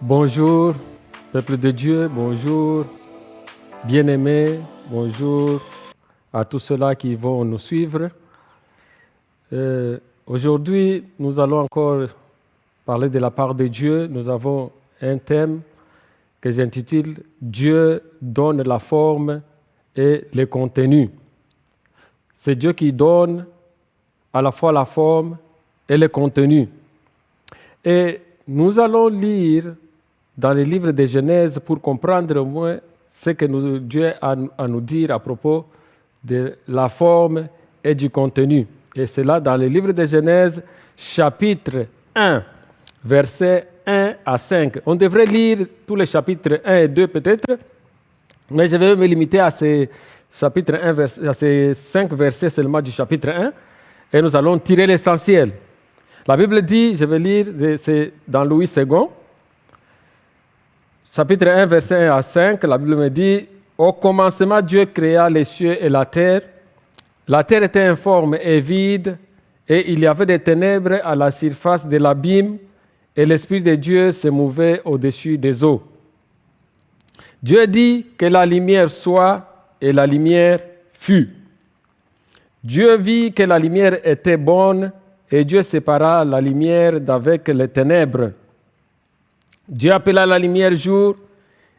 Bonjour, peuple de Dieu, bonjour, bien-aimés, bonjour à tous ceux-là qui vont nous suivre. Aujourd'hui, nous allons encore parler de la part de Dieu. Nous avons un thème que j'intitule « Dieu donne la forme et le contenu ». C'est Dieu qui donne à la fois la forme et le contenu. Et nous allons lire dans le livre de Genèse pour comprendre au moins ce que Dieu a à nous dire à propos de la forme et du contenu. Et c'est là dans le livre de Genèse, chapitre 1, versets 1 à 5. On devrait lire tous les chapitres 1 et 2 peut-être, mais je vais me limiter à ces chapitres 1, à ces 5 versets seulement du chapitre 1, et nous allons tirer l'essentiel. La Bible dit, je vais lire, c'est dans Louis II, chapitre 1, verset 1 à 5, la Bible me dit « Au commencement, Dieu créa les cieux et la terre. La terre était informe et vide, et il y avait des ténèbres à la surface de l'abîme, et l'Esprit de Dieu se mouvait au-dessus des eaux. Dieu dit que la lumière soit, et la lumière fut. Dieu vit que la lumière était bonne, et Dieu sépara la lumière d'avec les ténèbres. Dieu appela la lumière jour,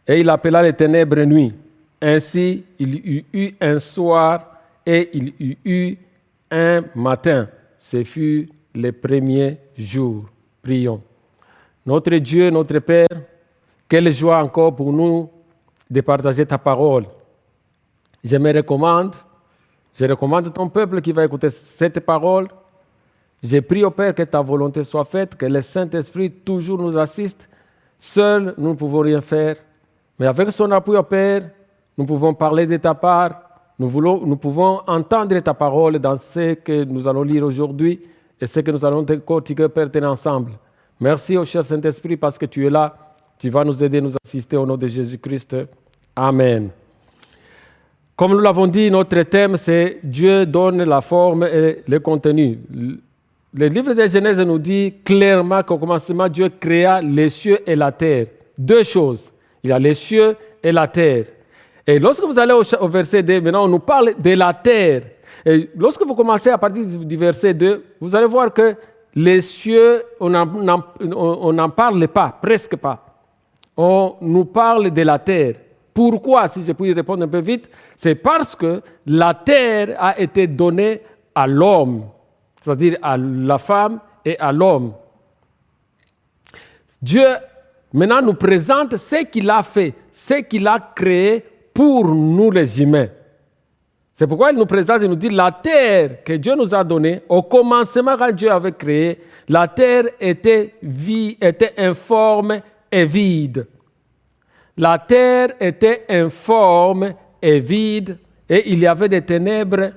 et il appela les ténèbres nuit. Ainsi, il y eut un soir, et il y eut un matin. Ce fut le premier jour. Prions. Notre Dieu, notre Père, quelle joie encore pour nous de partager ta parole. Je recommande ton peuple qui va écouter cette parole. Je prie au Père que ta volonté soit faite, que le Saint-Esprit toujours nous assiste. Seuls, nous ne pouvons rien faire. Mais avec son appui au Père, nous pouvons parler de ta part. Nous pouvons entendre ta parole dans ce que nous allons lire aujourd'hui et ce que nous allons décortiquer, Père, ensemble. Merci au cher Saint-Esprit parce que tu es là. Tu vas nous aider, nous assister au nom de Jésus-Christ. Amen. Comme nous l'avons dit, notre thème, c'est Dieu donne la forme et le contenu. Le livre de Genèse nous dit clairement qu'au commencement, Dieu créa les cieux et la terre. Deux choses. Il y a les cieux et la terre. Et lorsque vous allez au verset 2, maintenant on nous parle de la terre. Et lorsque vous commencez à partir du verset 2, vous allez voir que les cieux, on n'en parle pas, presque pas. On nous parle de la terre. Pourquoi, si je puis répondre un peu vite, c'est parce que la terre a été donnée à l'homme, c'est-à-dire à la femme et à l'homme. Dieu maintenant nous présente ce qu'il a fait, ce qu'il a créé pour nous les humains. C'est pourquoi il nous présente et nous dit la terre que Dieu nous a donnée, au commencement quand Dieu avait créé, la terre était informe et vide. La terre était informe et vide et il y avait des ténèbres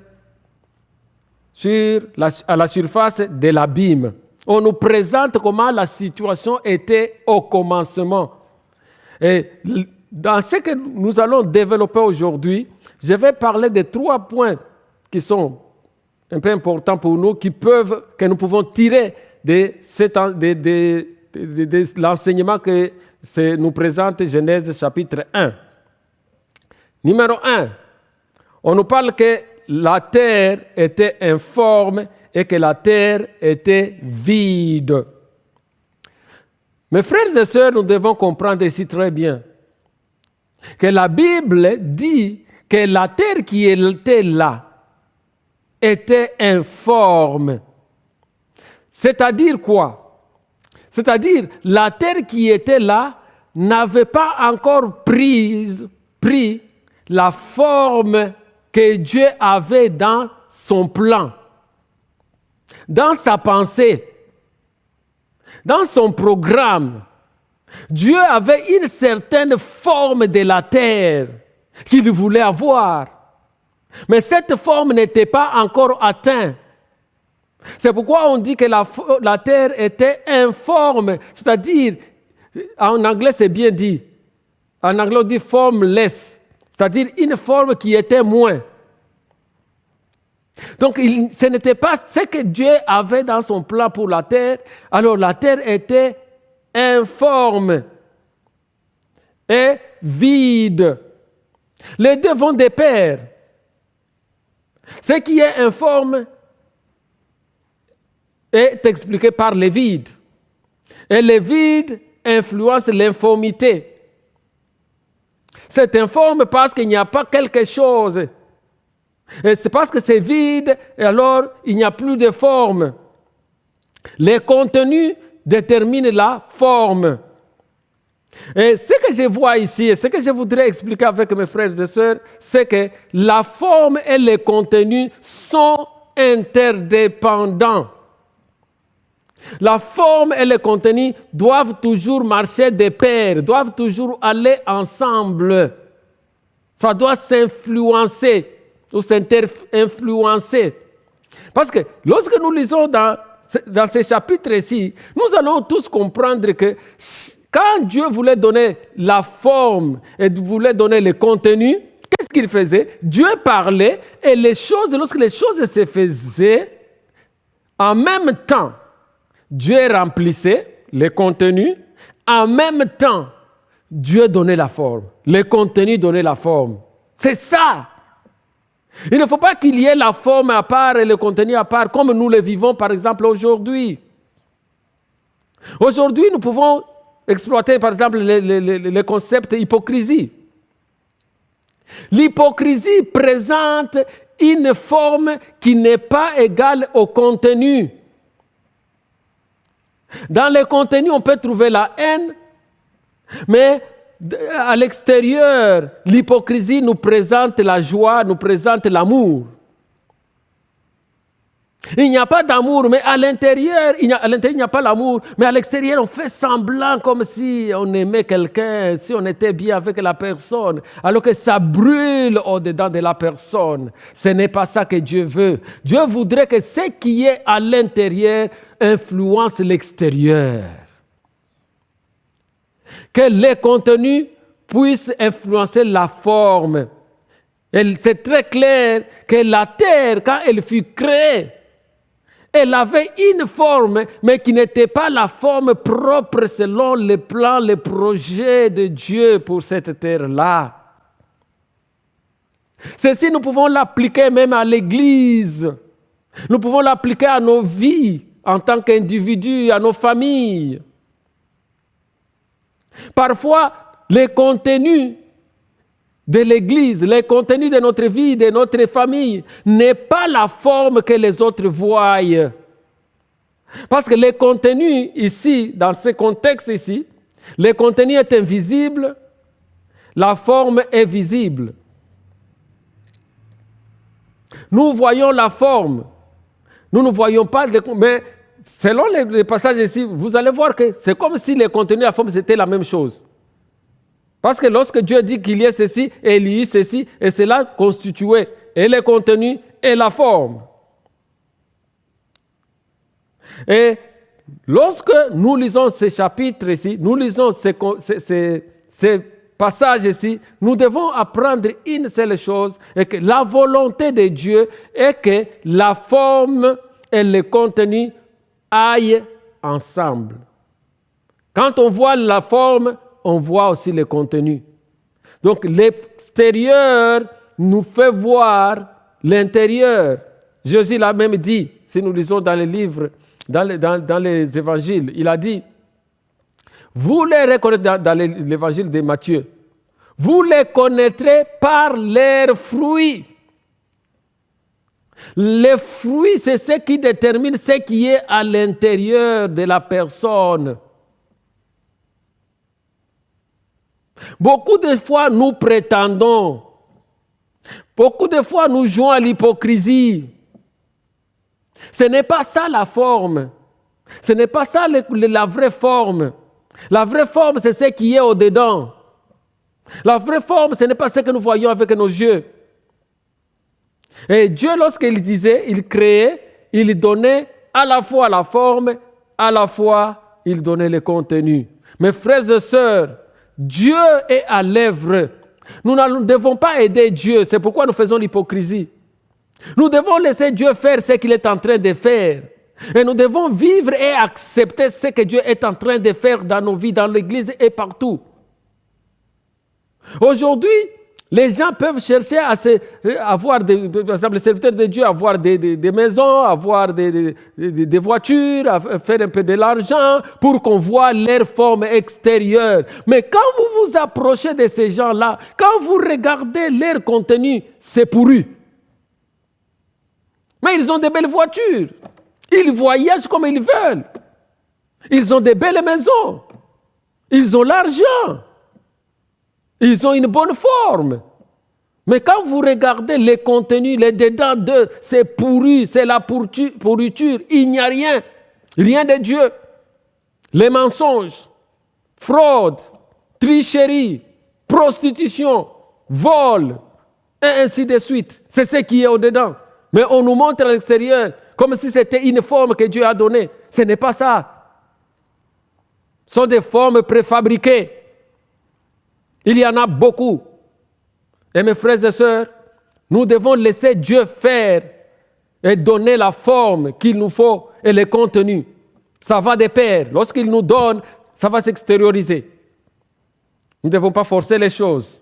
à la surface de l'abîme. On nous présente comment la situation était au commencement. Et dans ce que nous allons développer aujourd'hui, je vais parler de 3 points qui sont un peu importants pour nous, que nous pouvons tirer de l'enseignement que nous présente Genèse chapitre 1. Numéro 1, on nous parle que la terre était informe et que la terre était vide. Mes frères et sœurs, nous devons comprendre ici très bien que la Bible dit que la terre qui était là était informe. C'est-à-dire quoi? C'est-à-dire la terre qui était là n'avait pas encore pris la forme que Dieu avait dans son plan, dans sa pensée, dans son programme. Dieu avait une certaine forme de la terre qu'il voulait avoir. Mais cette forme n'était pas encore atteinte. C'est pourquoi on dit que la terre était informe, c'est-à-dire, en anglais c'est bien dit, en anglais on dit formless, c'est-à-dire une forme qui était moins. Donc ce n'était pas ce que Dieu avait dans son plan pour la terre, alors la terre était informe. est vide. Les deux vont de pair. Ce qui est informe est expliqué par le vide. Et le vide influence l'informité. C'est informe parce qu'il n'y a pas quelque chose. Et c'est parce que c'est vide, et alors il n'y a plus de forme. Les contenus déterminent la forme. Et ce que je vois ici, et ce que je voudrais expliquer avec mes frères et sœurs, c'est que la forme et les contenus sont interdépendants. La forme et le contenu doivent toujours marcher de pair, doivent toujours aller ensemble. Ça doit s'influencer ou s'inter-influencer. Parce que lorsque nous lisons dans ces chapitres-ci, nous allons tous comprendre que quand Dieu voulait donner la forme et voulait donner le contenu, qu'est-ce qu'il faisait? Dieu parlait et lorsque les choses se faisaient, en même temps, Dieu remplissait le contenu, en même temps, Dieu donnait la forme. Le contenu donnait la forme. C'est ça. Il ne faut pas qu'il y ait la forme à part et le contenu à part, comme nous le vivons par exemple aujourd'hui. Aujourd'hui, nous pouvons exploiter par exemple le concept d'hypocrisie. L'hypocrisie présente une forme qui n'est pas égale au contenu. Dans le contenu, on peut trouver la haine, mais à l'extérieur, l'hypocrisie nous présente la joie, nous présente l'amour. Il n'y a pas d'amour, mais à l'intérieur, il n'y a pas l'amour, mais à l'extérieur, on fait semblant comme si on aimait quelqu'un, si on était bien avec la personne, alors que ça brûle au-dedans de la personne. Ce n'est pas ça que Dieu veut. Dieu voudrait que ce qui est à l'intérieur influence l'extérieur. Que les contenus puissent influencer la forme. Et c'est très clair que la terre, quand elle fut créée, elle avait une forme, mais qui n'était pas la forme propre selon les plans, les projets de Dieu pour cette terre-là. Ceci, nous pouvons l'appliquer même à l'Église. Nous pouvons l'appliquer à nos vies en tant qu'individus, à nos familles. Parfois, les contenus de l'Église, les contenus de notre vie, de notre famille, n'est pas la forme que les autres voient. Parce que les contenus ici, dans ce contexte ici, le contenu est invisible, la forme est visible. Nous voyons la forme, nous ne voyons pas, mais selon les passages ici, vous allez voir que c'est comme si le contenu et la forme c'était la même chose. Parce que lorsque Dieu dit qu'il y ait ceci, et il y eut ceci, et cela constituait et le contenu et la forme. Et lorsque nous lisons ces chapitres ici, nous lisons ces passages ici, nous devons apprendre une seule chose, et que la volonté de Dieu est que la forme et le contenu aillent ensemble. Quand on voit la forme, on voit aussi le contenu. Donc l'extérieur nous fait voir l'intérieur. Jésus l'a même dit, si nous lisons dans les livres, dans les évangiles, il a dit, vous les reconnaîtrez dans l'évangile de Matthieu, vous les connaîtrez par leurs fruits. Les fruits, c'est ce qui détermine ce qui est à l'intérieur de la personne. Beaucoup de fois, nous prétendons. Beaucoup de fois, nous jouons à l'hypocrisie. Ce n'est pas ça la forme. Ce n'est pas ça la vraie forme. La vraie forme, c'est ce qui est au-dedans. La vraie forme, ce n'est pas ce que nous voyons avec nos yeux. Et Dieu, lorsqu'il disait, il créait, il donnait à la fois la forme, à la fois il donnait le contenu. Mes frères et sœurs, Dieu est à l'œuvre. Nous ne devons pas aider Dieu, c'est pourquoi nous faisons l'hypocrisie. Nous devons laisser Dieu faire ce qu'il est en train de faire. Et nous devons vivre et accepter ce que Dieu est en train de faire dans nos vies, dans l'Église et partout. Aujourd'hui, les gens peuvent chercher à avoir, par exemple, les serviteurs de Dieu, avoir des maisons, avoir des voitures, à faire un peu de l'argent pour qu'on voit leur forme extérieure. Mais quand vous vous approchez de ces gens-là, quand vous regardez leur contenu, c'est pourri. Mais ils ont de belles voitures. Ils voyagent comme ils veulent. Ils ont de belles maisons. Ils ont l'argent. Ils ont une bonne forme. Mais quand vous regardez les contenus, les dedans d'eux, c'est pourri, c'est la pourriture. Il n'y a rien. Rien de Dieu. Les mensonges, fraude, tricherie, prostitution, vol, et ainsi de suite. C'est ce qui est au-dedans. Mais on nous montre à l'extérieur comme si c'était une forme que Dieu a donnée. Ce n'est pas ça. Ce sont des formes préfabriquées. Il y en a beaucoup. Et mes frères et sœurs, nous devons laisser Dieu faire et donner la forme qu'il nous faut et le contenu. Ça va de pair. Lorsqu'il nous donne, ça va s'extérioriser. Nous ne devons pas forcer les choses.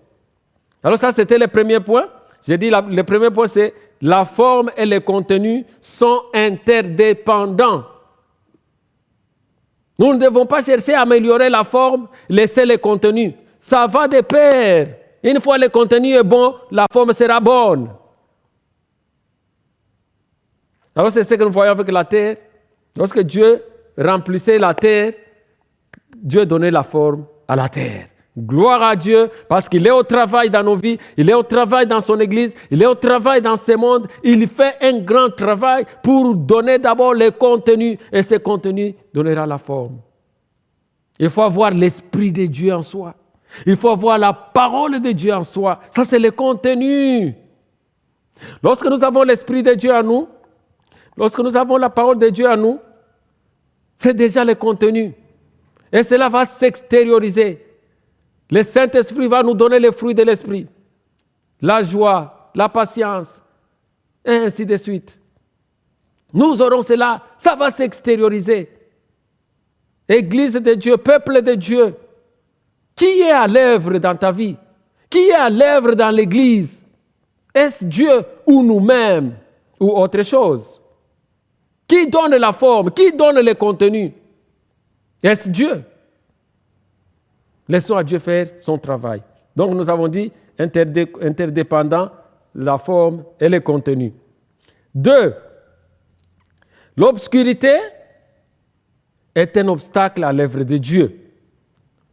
Alors ça, c'était le premier point. J'ai dit, le premier point, c'est la forme et le contenu sont interdépendants. Nous ne devons pas chercher à améliorer la forme, laisser le contenu. Ça va de pair. Une fois le contenu est bon, la forme sera bonne. Alors c'est ce que nous voyons avec la terre. Lorsque Dieu remplissait la terre, Dieu donnait la forme à la terre. Gloire à Dieu, parce qu'il est au travail dans nos vies, il est au travail dans son Église, il est au travail dans ce monde. Il fait un grand travail pour donner d'abord le contenu, et ce contenu donnera la forme. Il faut avoir l'Esprit de Dieu en soi. Il faut avoir la parole de Dieu en soi. Ça, c'est le contenu. Lorsque nous avons l'Esprit de Dieu en nous, lorsque nous avons la parole de Dieu en nous, c'est déjà le contenu. Et cela va s'extérioriser. Le Saint-Esprit va nous donner les fruits de l'Esprit. La joie, la patience, et ainsi de suite. Nous aurons cela, ça va s'extérioriser. Église de Dieu, peuple de Dieu, qui est à l'œuvre dans ta vie? Qui est à l'œuvre dans l'Église? Est-ce Dieu ou nous-mêmes ou autre chose? Qui donne la forme? Qui donne le contenu? Est-ce Dieu? Laissons à Dieu faire son travail. Donc nous avons dit interdépendant, la forme et le contenu. 2. L'obscurité est un obstacle à l'œuvre de Dieu.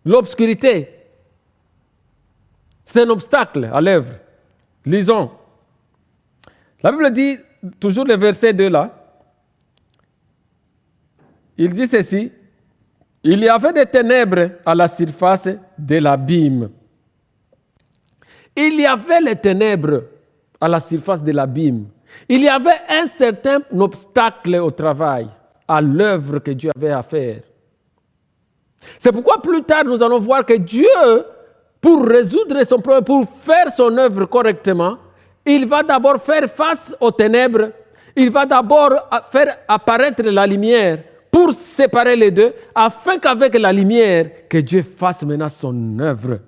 L'obscurité, c'est un obstacle à l'œuvre. Lisons. La Bible dit, toujours le verset 2 là, il dit ceci: il y avait des ténèbres à la surface de l'abîme. Il y avait les ténèbres à la surface de l'abîme. Il y avait un certain obstacle au travail, à l'œuvre que Dieu avait à faire. C'est pourquoi plus tard, nous allons voir que Dieu, pour résoudre son problème, pour faire son œuvre correctement, il va d'abord faire face aux ténèbres. Il va d'abord faire apparaître la lumière pour séparer les deux, afin qu'avec la lumière, que Dieu fasse maintenant son œuvre.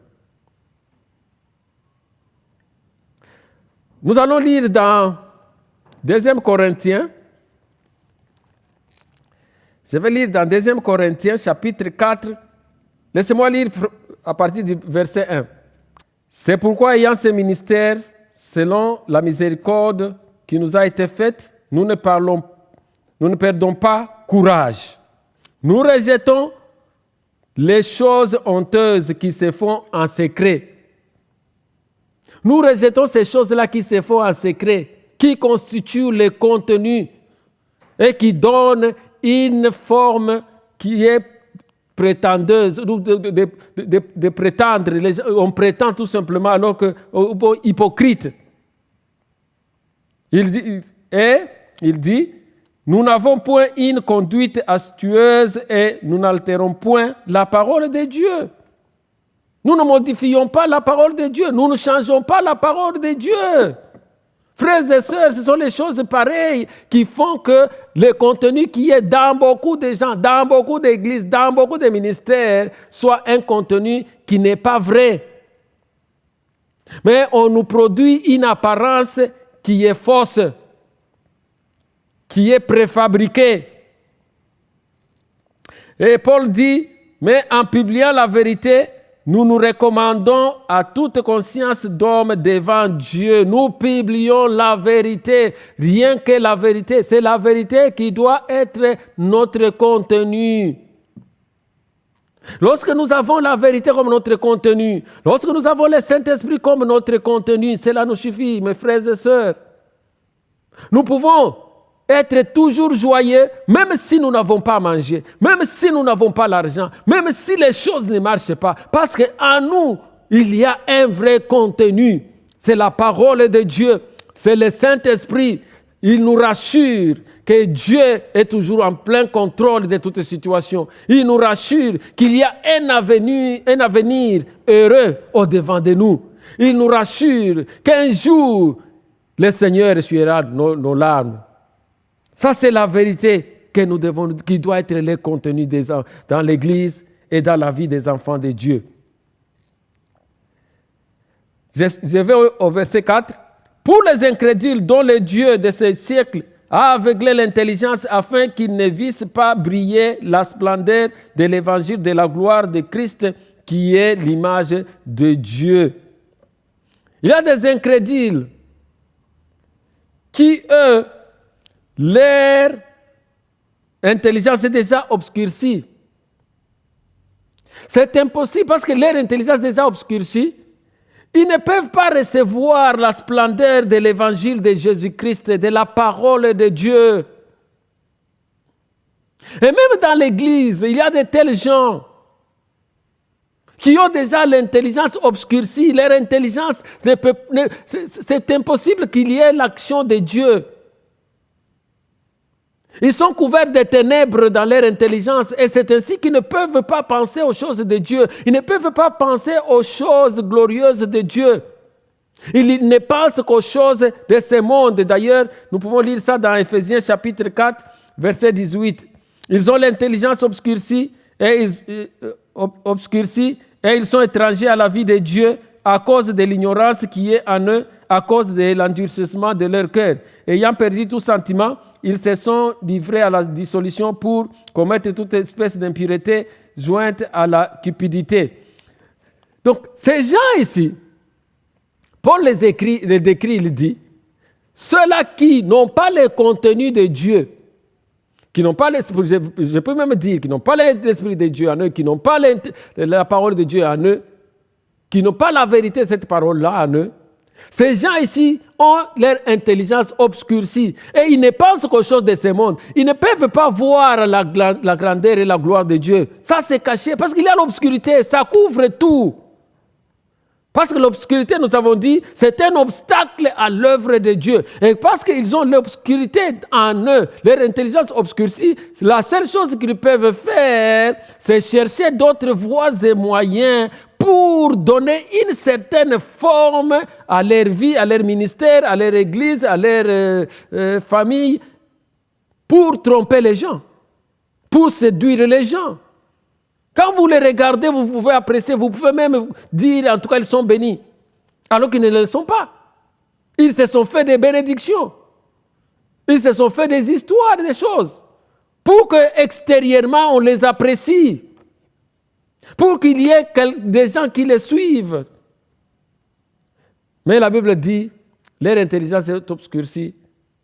Nous allons lire dans 2 Corinthiens. Je vais lire dans 2 Corinthiens, chapitre 4. Laissez-moi lire à partir du verset 1. C'est pourquoi, ayant ce ministère, selon la miséricorde qui nous a été faite, nous ne perdons pas courage. Nous rejetons les choses honteuses qui se font en secret. Nous rejetons ces choses-là qui se font en secret, qui constituent le contenu et qui donnent une forme qui est prétendeuse, de prétendre. On prétend tout simplement alors que hypocrite. Il dit, nous n'avons point une conduite astucieuse et nous n'altérons point la parole de Dieu. Nous ne modifions pas la parole de Dieu. Nous ne changeons pas la parole de Dieu. Frères et sœurs, ce sont les choses pareilles qui font que le contenu qui est dans beaucoup de gens, dans beaucoup d'églises, dans beaucoup de ministères, soit un contenu qui n'est pas vrai. Mais on nous produit une apparence qui est fausse, qui est préfabriquée. Et Paul dit, mais en publiant la vérité, nous nous recommandons à toute conscience d'homme devant Dieu. Nous publions la vérité, rien que la vérité. C'est la vérité qui doit être notre contenu. Lorsque nous avons la vérité comme notre contenu, lorsque nous avons le Saint-Esprit comme notre contenu, cela nous suffit, mes frères et sœurs. Nous pouvons être toujours joyeux, même si nous n'avons pas mangé, même si nous n'avons pas l'argent, même si les choses ne marchent pas. Parce qu'en nous, il y a un vrai contenu. C'est la parole de Dieu, c'est le Saint-Esprit. Il nous rassure que Dieu est toujours en plein contrôle de toutes les situations. Il nous rassure qu'il y a un avenir heureux au-devant de nous. Il nous rassure qu'un jour, le Seigneur essuiera nos larmes. Ça, c'est la vérité qui doit être le contenu dans l'Église et dans la vie des enfants de Dieu. Je vais au verset 4. Pour les incrédules dont le Dieu de ce siècle a aveuglé l'intelligence afin qu'ils ne vissent pas briller la splendeur de l'évangile de la gloire de Christ qui est l'image de Dieu. Il y a des incrédules qui, eux, leur intelligence est déjà obscurcie. C'est impossible parce que leur intelligence est déjà obscurcie. Ils ne peuvent pas recevoir la splendeur de l'évangile de Jésus-Christ, de la parole de Dieu. Et même dans l'Église, il y a de tels gens qui ont déjà l'intelligence obscurcie. Leur intelligence, c'est impossible qu'il y ait l'action de Dieu. Ils sont couverts de ténèbres dans leur intelligence et c'est ainsi qu'ils ne peuvent pas penser aux choses de Dieu. Ils ne peuvent pas penser aux choses glorieuses de Dieu. Ils ne pensent qu'aux choses de ce monde. D'ailleurs, nous pouvons lire ça dans Éphésiens chapitre 4, verset 18. Ils ont l'intelligence obscurcie et ils sont étrangers à la vie de Dieu à cause de l'ignorance qui est en eux, à cause de l'endurcissement de leur cœur. Ayant perdu tout sentiment, ils se sont livrés à la dissolution pour commettre toute espèce d'impureté jointe à la cupidité. Donc, ces gens ici, Paul les décrit, il dit, ceux-là qui n'ont pas le contenu de Dieu, qui n'ont pas l'esprit, je peux même dire, qui n'ont pas l'esprit de Dieu en eux, qui n'ont pas la parole de Dieu en eux, qui n'ont pas la vérité de cette parole-là en eux, ces gens ici ont leur intelligence obscurcie et ils ne pensent qu'aux choses de ce monde. Ils ne peuvent pas voir la grandeur et la gloire de Dieu. Ça, c'est caché parce qu'il y a l'obscurité, ça couvre tout. Parce que l'obscurité, nous avons dit, c'est un obstacle à l'œuvre de Dieu. Et parce qu'ils ont l'obscurité en eux, leur intelligence obscurcie, la seule chose qu'ils peuvent faire, c'est chercher d'autres voies et moyens pour donner une certaine forme à leur vie, à leur ministère, à leur église, à leur famille, pour tromper les gens, pour séduire les gens. Quand vous les regardez, vous pouvez apprécier, vous pouvez même dire, en tout cas, ils sont bénis, alors qu'ils ne le sont pas. Ils se sont fait des bénédictions. Ils se sont fait des histoires, des choses, pour que extérieurement, on les apprécie. Pour qu'il y ait des gens qui les suivent. Mais la Bible dit, leur intelligence est obscurcie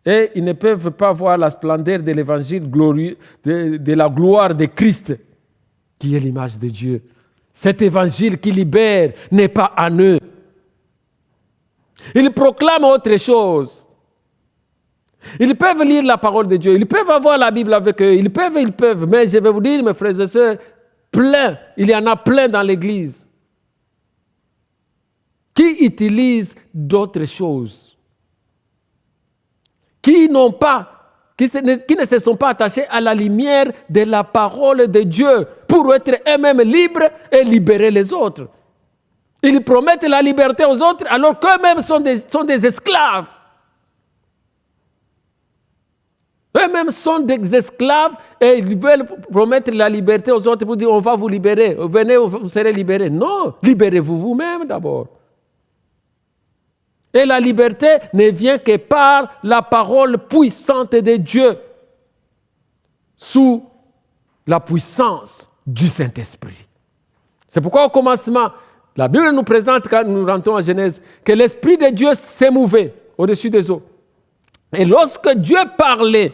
et ils ne peuvent pas voir la splendeur de l'évangile glorieux, de la gloire de Christ, qui est l'image de Dieu. Cet évangile qui libère n'est pas en eux. Ils proclament autre chose. Ils peuvent lire la parole de Dieu, ils peuvent avoir la Bible avec eux, ils peuvent, mais je vais vous dire, mes frères et sœurs, il y en a plein dans l'Église qui utilisent d'autres choses, qui ne se sont pas attachés à la lumière de la parole de Dieu pour être eux-mêmes libres et libérer les autres. Ils promettent la liberté aux autres alors qu'eux-mêmes sont des esclaves. Eux-mêmes sont des esclaves et ils veulent promettre la liberté aux autres pour dire on va vous libérer. Venez, vous serez libérés. Non, libérez-vous vous-même d'abord. Et la liberté ne vient que par la parole puissante de Dieu, sous la puissance du Saint-Esprit. C'est pourquoi au commencement, la Bible nous présente, quand nous rentrons en Genèse, que l'Esprit de Dieu s'émouvait au-dessus des eaux. Et lorsque Dieu parlait,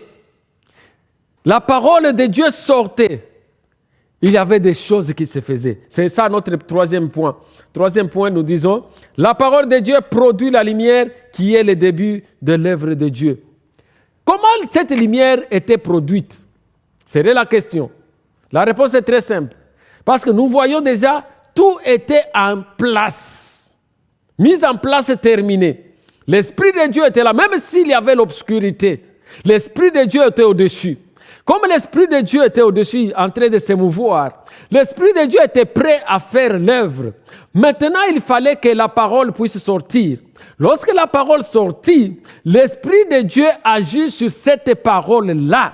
la parole de Dieu sortait. Il y avait des choses qui se faisaient. C'est ça notre troisième point. Troisième point, nous disons, la parole de Dieu produit la lumière qui est le début de l'œuvre de Dieu. Comment cette lumière était produite? C'est la question. La réponse est très simple. Parce que nous voyons déjà, tout était en place. Mise en place et terminée. L'Esprit de Dieu était là, même s'il y avait l'obscurité. L'Esprit de Dieu était au-dessus. Comme l'Esprit de Dieu était au-dessus, en train de s'émouvoir, l'Esprit de Dieu était prêt à faire l'œuvre. Maintenant, il fallait que la parole puisse sortir. Lorsque la parole sortit, l'Esprit de Dieu agit sur cette parole-là.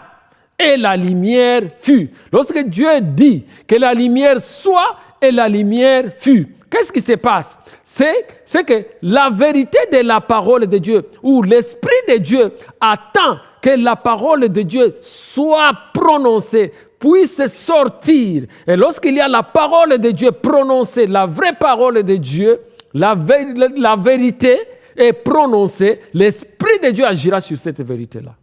Et la lumière fut. Lorsque Dieu dit que la lumière soit, et la lumière fut. Qu'est-ce qui se passe? C'est que la vérité de la parole de Dieu, ou l'Esprit de Dieu attend que la parole de Dieu soit prononcée, puisse sortir. Et lorsqu'il y a la parole de Dieu prononcée, la vraie parole de Dieu, la vérité est prononcée, l'Esprit de Dieu agira sur cette vérité-là.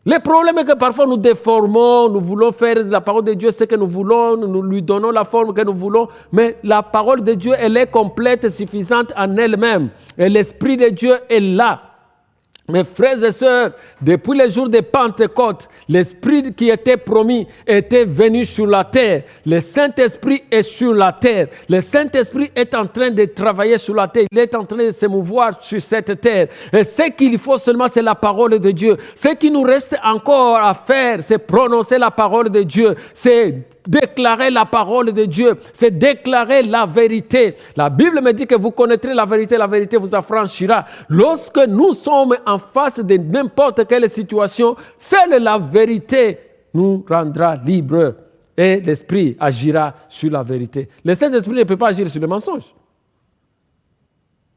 Le problème est que parfois nous déformons, nous voulons faire de la parole de Dieu ce que nous voulons, nous lui donnons la forme que nous voulons, mais la parole de Dieu, elle est complète et suffisante en elle-même. Et l'Esprit de Dieu est là. Mes frères et sœurs, depuis les jours de Pentecôte, l'Esprit qui était promis était venu sur la terre. Le Saint-Esprit est sur la terre. Le Saint-Esprit est en train de travailler sur la terre. Il est en train de se mouvoir sur cette terre. Et ce qu'il faut seulement, c'est la parole de Dieu. Ce qui nous reste encore à faire, c'est prononcer la parole de Dieu. C'est déclarer la parole de Dieu, c'est déclarer la vérité. La Bible me dit que vous connaîtrez la vérité vous affranchira. Lorsque nous sommes en face de n'importe quelle situation, seule la vérité nous rendra libres et l'Esprit agira sur la vérité. Le Saint-Esprit ne peut pas agir sur le mensonge.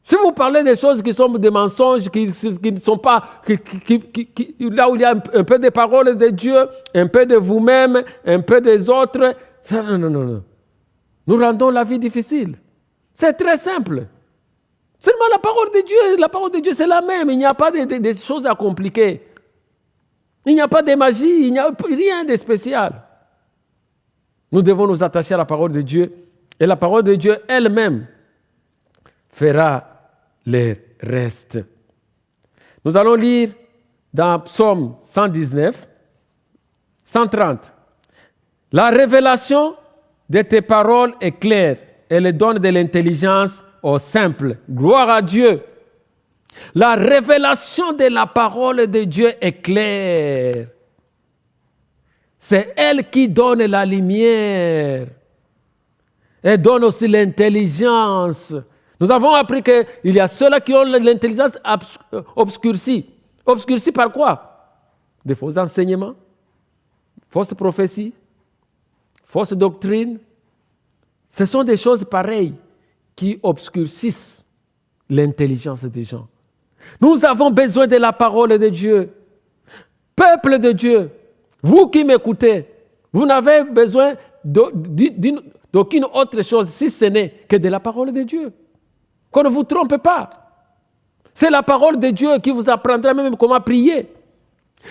Si vous parlez des choses qui sont des mensonges, qui ne sont pas, là où il y a un peu de parole de Dieu, un peu de vous-même, un peu des autres, ça, non. Nous rendons la vie difficile. C'est très simple. Seulement la parole de Dieu, c'est la même. Il n'y a pas de choses à compliquer. Il n'y a pas de magie, il n'y a rien de spécial. Nous devons nous attacher à la parole de Dieu. Et la parole de Dieu elle-même fera le reste. Nous allons lire dans Psaume 119, 130. La révélation de tes paroles est claire. Elle donne de l'intelligence aux simples. Gloire à Dieu. La révélation de la parole de Dieu est claire. C'est elle qui donne la lumière. Elle donne aussi l'intelligence. Nous avons appris qu'il y a ceux-là qui ont l'intelligence obscurcie. Obscurcie par quoi? Des faux enseignements, fausses prophéties, fausses doctrines. Ce sont des choses pareilles qui obscurcissent l'intelligence des gens. Nous avons besoin de la parole de Dieu. Peuple de Dieu, vous qui m'écoutez, vous n'avez besoin d'aucune autre chose si ce n'est que de la parole de Dieu. Qu'on ne vous trompe pas. C'est la parole de Dieu qui vous apprendra même comment prier.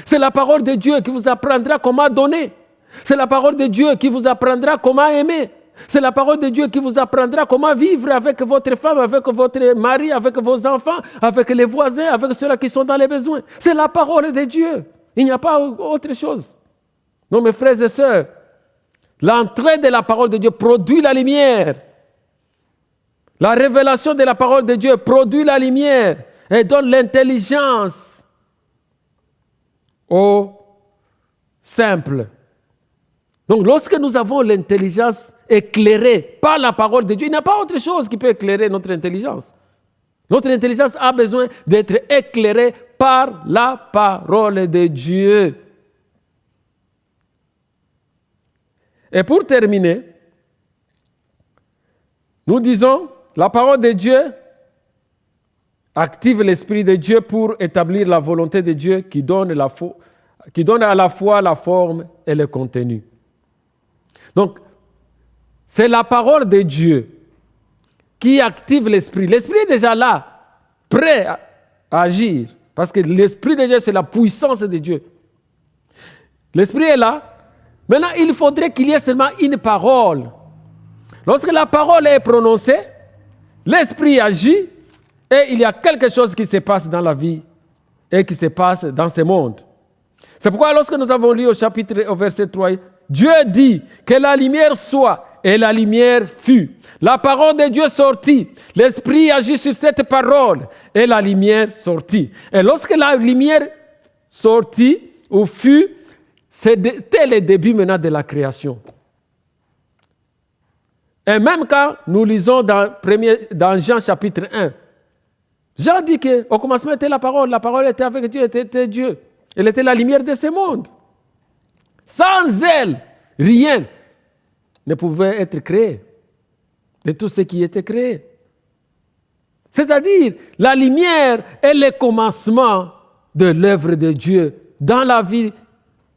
C'est la parole de Dieu qui vous apprendra comment donner. C'est la parole de Dieu qui vous apprendra comment aimer. C'est la parole de Dieu qui vous apprendra comment vivre avec votre femme, avec votre mari, avec vos enfants, avec les voisins, avec ceux-là qui sont dans les besoins. C'est la parole de Dieu. Il n'y a pas autre chose. Non, mes frères et sœurs, l'entrée de la parole de Dieu produit la lumière. La révélation de la parole de Dieu produit la lumière et donne l'intelligence aux simples. Donc, lorsque nous avons l'intelligence éclairée par la parole de Dieu, il n'y a pas autre chose qui peut éclairer notre intelligence. Notre intelligence a besoin d'être éclairée par la parole de Dieu. Et pour terminer, nous disons, la parole de Dieu active l'Esprit de Dieu pour établir la volonté de Dieu qui donne à la fois la forme et le contenu. Donc, c'est la parole de Dieu qui active l'Esprit. L'Esprit est déjà là, prêt à agir, parce que l'Esprit de Dieu, c'est la puissance de Dieu. L'Esprit est là. Maintenant, il faudrait qu'il y ait seulement une parole. Lorsque la parole est prononcée, l'Esprit agit et il y a quelque chose qui se passe dans la vie et qui se passe dans ce monde. C'est pourquoi lorsque nous avons lu au verset 3, Dieu dit que la lumière soit et la lumière fut. La parole de Dieu sortit, l'Esprit agit sur cette parole et la lumière sortit. Et lorsque la lumière sortit ou fut, c'était le début maintenant de la création. Et même quand nous lisons dans Jean chapitre 1, Jean dit qu'au commencement était la parole était avec Dieu, était Dieu. Elle était la lumière de ce monde. Sans elle, rien ne pouvait être créé de tout ce qui était créé. C'est-à-dire, la lumière est le commencement de l'œuvre de Dieu dans la vie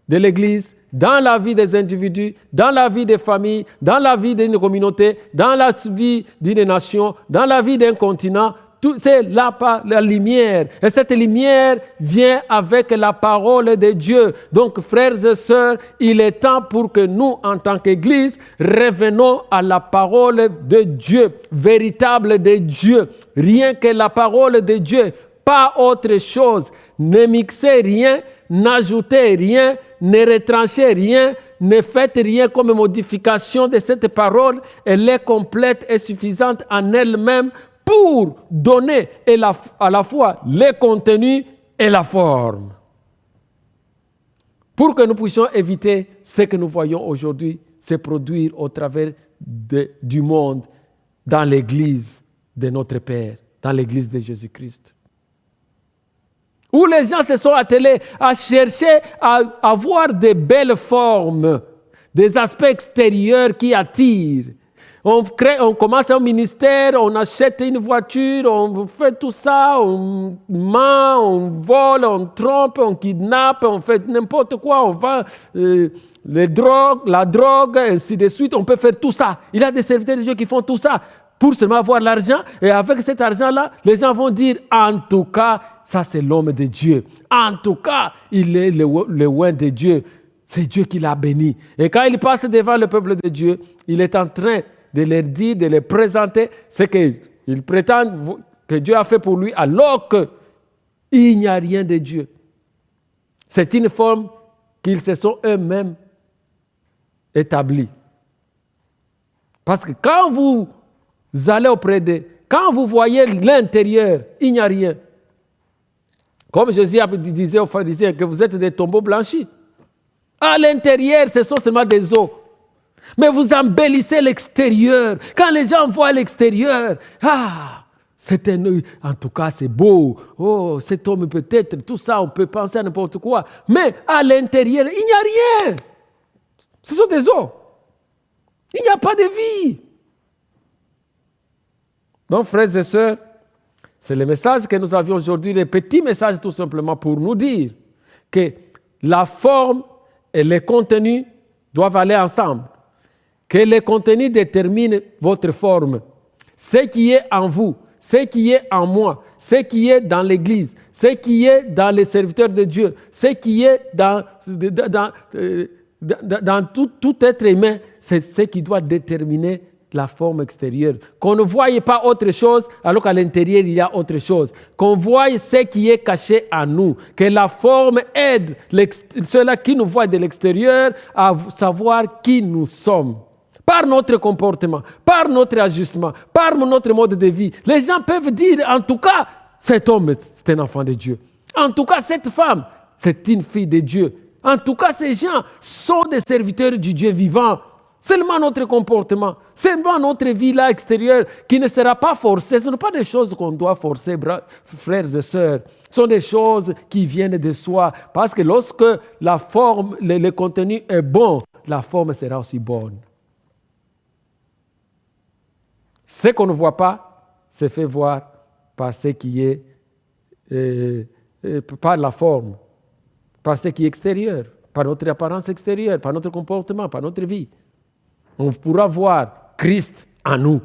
de l'Église, dans la vie des individus, dans la vie des familles, dans la vie d'une communauté, dans la vie d'une nation, dans la vie d'un continent. C'est la lumière. Et cette lumière vient avec la parole de Dieu. Donc, frères et sœurs, il est temps pour que nous, en tant qu'Église, revenons à la parole de Dieu, véritable de Dieu. Rien que la parole de Dieu, pas autre chose. Ne mixez rien, n'ajoutez rien, ne retranchez rien, ne faites rien comme modification de cette parole. Elle est complète et suffisante en elle-même pour donner à la fois le contenu et la forme. Pour que nous puissions éviter ce que nous voyons aujourd'hui se produire au travers du monde dans l'Église de notre Père, dans l'Église de Jésus-Christ. Où les gens se sont attelés à chercher à avoir de belles formes, des aspects extérieurs qui attirent. On commence un ministère, on achète une voiture, on fait tout ça, on ment, on vole, on trompe, on kidnappe, on fait n'importe quoi, on vend la drogue, ainsi de suite. On peut faire tout ça. Il y a des serviteurs de Dieu qui font tout ça pour seulement avoir l'argent. Et avec cet argent-là, les gens vont dire, en tout cas, ça c'est l'homme de Dieu. En tout cas, il est le oint de Dieu. C'est Dieu qui l'a béni. Et quand il passe devant le peuple de Dieu, il est en train de leur dire, de leur présenter ce qu'il prétend que Dieu a fait pour lui, alors qu'il n'y a rien de Dieu. C'est une forme qu'ils se sont eux-mêmes établis. Parce que quand vous allez auprès d'eux, quand vous voyez l'intérieur, il n'y a rien. Comme Jésus disait aux pharisiens que vous êtes des tombeaux blanchis. À l'intérieur, ce sont seulement des os. Mais vous embellissez l'extérieur. Quand les gens voient l'extérieur, en tout cas c'est beau. Oh, cet homme peut-être, tout ça, on peut penser à n'importe quoi. Mais à l'intérieur, il n'y a rien. Ce sont des os. Il n'y a pas de vie. Donc, frères et sœurs, c'est le message que nous avions aujourd'hui, le petit message tout simplement pour nous dire que la forme et le contenu doivent aller ensemble. Que le contenu détermine votre forme. Ce qui est en vous, ce qui est en moi, ce qui est dans l'Église, ce qui est dans les serviteurs de Dieu, ce qui est dans tout être humain, c'est ce qui doit déterminer la forme extérieure. Qu'on ne voie pas autre chose alors qu'à l'intérieur il y a autre chose. Qu'on voie ce qui est caché en nous. Que la forme aide ceux-là qui nous voient de l'extérieur à savoir qui nous sommes. Par notre comportement, par notre ajustement, par notre mode de vie. Les gens peuvent dire, en tout cas, cet homme, c'est un enfant de Dieu. En tout cas, cette femme, c'est une fille de Dieu. En tout cas, ces gens sont des serviteurs du Dieu vivant. Seulement notre comportement, seulement notre vie là extérieure qui ne sera pas forcée. Ce ne sont pas des choses qu'on doit forcer, frères et sœurs. Ce sont des choses qui viennent de soi. Parce que lorsque la forme, le contenu est bon, la forme sera aussi bonne. Ce qu'on ne voit pas se fait voir par ce qui est par la forme, par ce qui est extérieur, par notre apparence extérieure, par notre comportement, par notre vie. On pourra voir Christ en nous.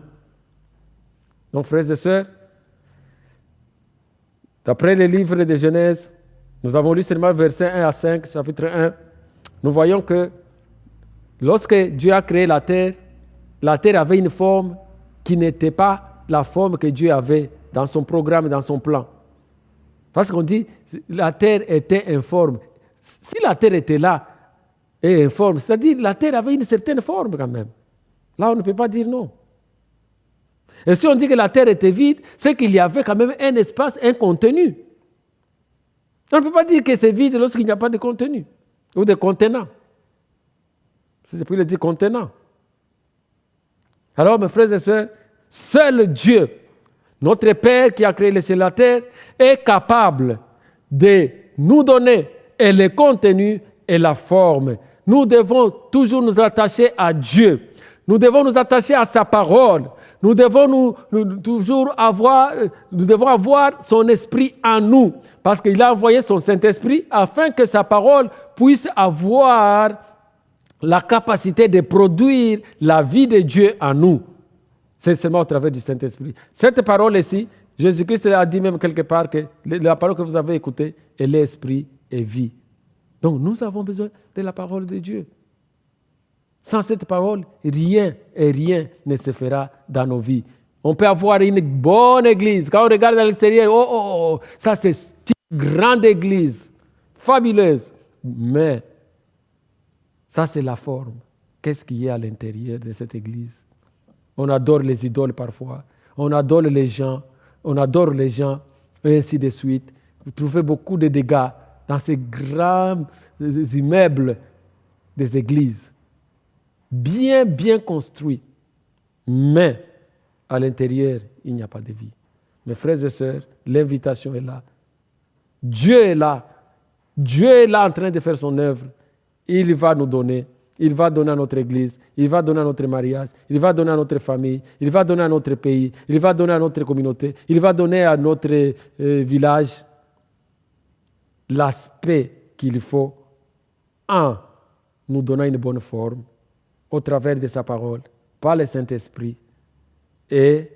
Donc, frères et sœurs, d'après les livres de Genèse, nous avons lu seulement versets 1 à 5, chapitre 1. Nous voyons que lorsque Dieu a créé la terre avait une forme qui n'était pas la forme que Dieu avait dans son programme, dans son plan. Parce qu'on dit la terre était informe. Si la terre était là et informe, c'est-à-dire la terre avait une certaine forme quand même. Là, on ne peut pas dire non. Et si on dit que la terre était vide, c'est qu'il y avait quand même un espace, un contenu. On ne peut pas dire que c'est vide lorsqu'il n'y a pas de contenu ou de contenant. C'est pour le dire contenant. Alors, mes frères et sœurs, seul Dieu, notre Père qui a créé les cieux et la terre, est capable de nous donner et le contenu et la forme. Nous devons toujours nous attacher à Dieu. Nous devons nous attacher à sa parole. Nous devons avoir son esprit en nous, parce qu'il a envoyé son Saint-Esprit afin que sa parole puisse avoir la capacité de produire la vie de Dieu en nous. C'est seulement au travers du Saint-Esprit. Cette parole ici, Jésus-Christ a dit même quelque part que la parole que vous avez écoutée est l'esprit et vie. Donc nous avons besoin de la parole de Dieu. Sans cette parole, rien ne se fera dans nos vies. On peut avoir une bonne église. Quand on regarde à l'extérieur, ça c'est une grande église, fabuleuse. Mais ça c'est la forme. Qu'est-ce qu'il y a à l'intérieur de cette église? On adore les idoles parfois. On adore les gens, et ainsi de suite. Vous trouvez beaucoup de dégâts dans ces grands immeubles des églises. Bien construits. Mais à l'intérieur, il n'y a pas de vie. Mes frères et sœurs, l'invitation est là. Dieu est là. Dieu est là en train de faire son œuvre. Il va nous donner. Il va donner à notre église. Il va donner à notre mariage. Il va donner à notre famille. Il va donner à notre pays. Il va donner à notre communauté. Il va donner à notre village l'aspect qu'il faut en nous donnant une bonne forme au travers de sa parole, par le Saint-Esprit. Et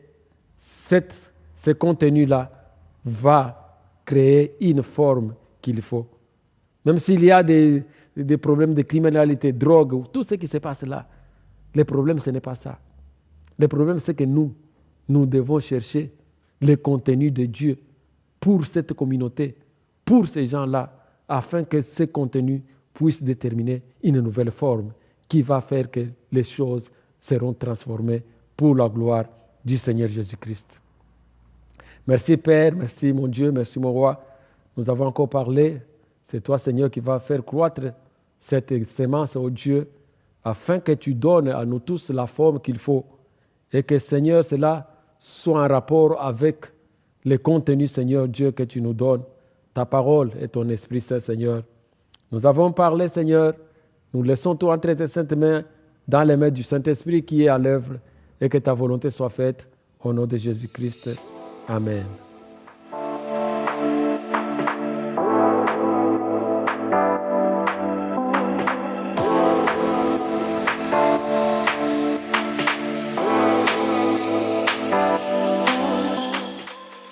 ce contenu-là va créer une forme qu'il faut. Même s'il y a des problèmes de criminalité, drogue, tout ce qui se passe là, le problème, ce n'est pas ça. Le problème, c'est que nous devons chercher le contenu de Dieu pour cette communauté, pour ces gens-là, afin que ce contenu puisse déterminer une nouvelle forme qui va faire que les choses seront transformées pour la gloire du Seigneur Jésus-Christ. Merci Père, merci mon Dieu, merci mon Roi. Nous avons encore parlé. C'est toi, Seigneur, qui va faire croître cette sémence, ô Dieu, afin que tu donnes à nous tous la forme qu'il faut et que, Seigneur, cela soit en rapport avec le contenu, Seigneur Dieu, que tu nous donnes, ta parole et ton Esprit Saint, Seigneur. Nous avons parlé, Seigneur, nous laissons tout entre tes saintes mains, dans les mains du Saint-Esprit qui est à l'œuvre, et que ta volonté soit faite au nom de Jésus-Christ. Amen.